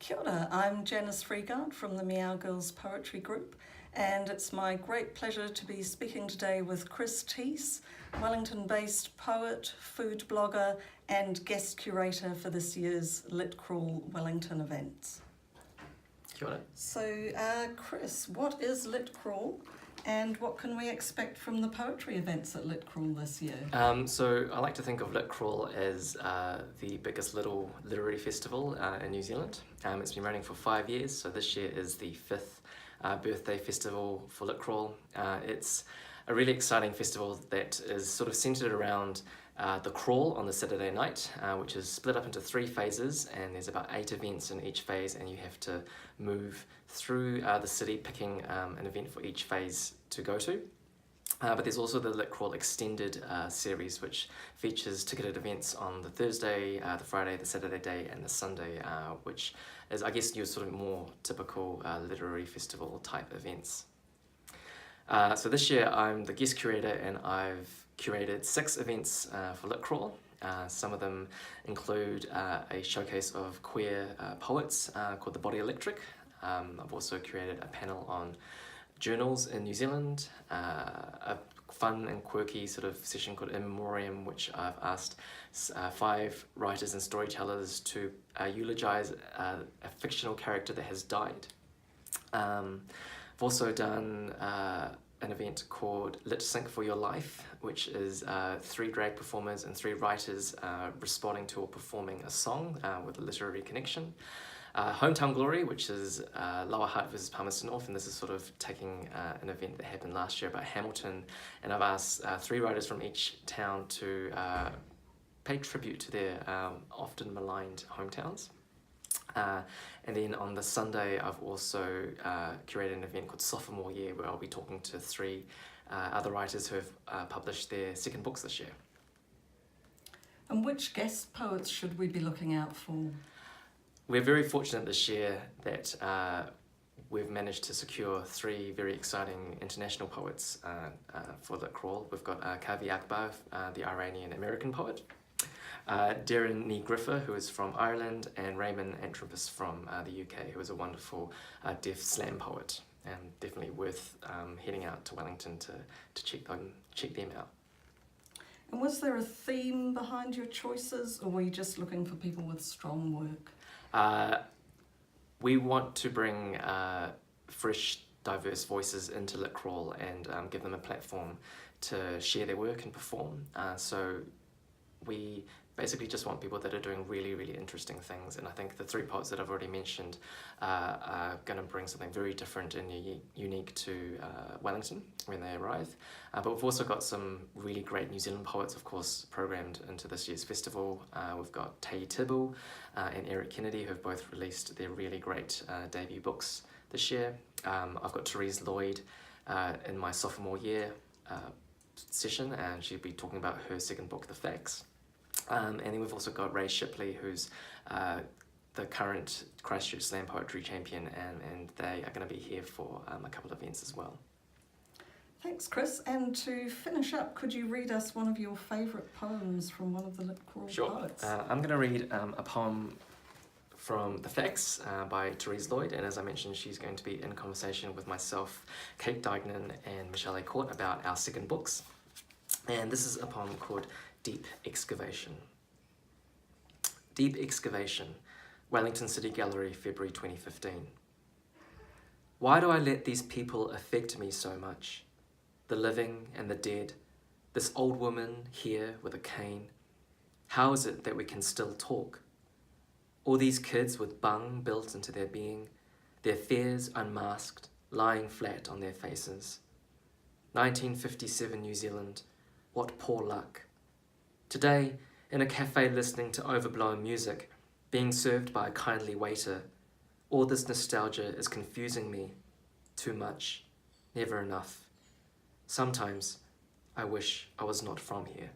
Kia ora, I'm Janis Freegard from the Meow Gurrrls poetry group, and it's my great pleasure to be speaking today with Chris Teese, Wellington-based poet, food blogger and guest curator for this year's Lit Crawl Wellington events. Kia ora. So Chris, what is Lit Crawl and what can we expect from the poetry events at Lit Crawl this year? So I like to think of Lit Crawl as the biggest little literary festival in New Zealand. It's been running for 5 years, so this year is the 5th birthday festival for Lit Crawl. It's a really exciting festival that is sort of centred around the crawl on the Saturday night, which is split up into 3 phases, and there's about 8 events in each phase, and you have to move through the city picking an event for each phase to go to. But there's also the Lit Crawl Extended series, which features ticketed events on the Thursday, the Friday, the Saturday day, and the Sunday, which is, I guess, your sort of more typical literary festival type events. So this year I'm the guest curator, and I've curated 6 events for Lit Crawl. Some of them include a showcase of queer poets called The Body Electric. I've also curated a panel on journals in New Zealand, a fun and quirky sort of session called In Memoriam, which I've asked 5 writers and storytellers to eulogise a fictional character that has died. I've also done an event called Lit Sync for Your Life, which is 3 drag performers and 3 writers responding to or performing a song with a literary connection. Hometown Glory, which is Lower Hutt versus Palmerston North, and this is sort of taking an event that happened last year about Hamilton, and I've asked 3 writers from each town to pay tribute to their often maligned hometowns. And then on the Sunday I've also curated an event called Sophomore Year, where I'll be talking to 3 other writers who have published their 2nd books this year. And which guest poets should we be looking out for? We're very fortunate this year that we've managed to secure 3 very exciting international poets for Lit Crawl. We've got Kavi Akbar, the Iranian-American poet, Darren Nee Griffer, who is from Ireland, and Raymond Antropis from the UK, who is a wonderful deaf slam poet, and definitely worth heading out to Wellington to check them out. And was there a theme behind your choices, or were you just looking for people with strong work? We want to bring fresh, diverse voices into Lit Crawl and give them a platform to share their work and perform. So we basically just want people that are doing really, really interesting things, and I think the 3 poets that I've already mentioned are going to bring something very different and unique to Wellington when they arrive. But we've also got some really great New Zealand poets, of course, programmed into this year's festival. We've got Tei Tibble and Eric Kennedy, who have both released their really great debut books this year. I've got Therese Lloyd in my sophomore year session, and she'll be talking about her 2nd book, The Facts. And then we've also got Ray Shipley, who's the current Christchurch Slam Poetry Champion, and they are going to be here for a couple of events as well. Thanks, Chris. And to finish up, could you read us one of your favourite poems from one of the Lit Crawl poets? I'm going to read a poem from The Facts by Therese Lloyd, and as I mentioned, she's going to be in conversation with myself, Kate Dignan and Michelle A. Court about our 2nd books. And this is a poem called Deep Excavation. Deep Excavation, Wellington City Gallery, February 2015. Why do I let these people affect me so much? The living and the dead, this old woman here with a cane. How is it that we can still talk? All these kids with bung built into their being, their fears unmasked, lying flat on their faces. 1957 New Zealand, what poor luck. Today, in a cafe listening to overblown music, being served by a kindly waiter, all this nostalgia is confusing me. Too much, never enough. Sometimes, I wish I was not from here.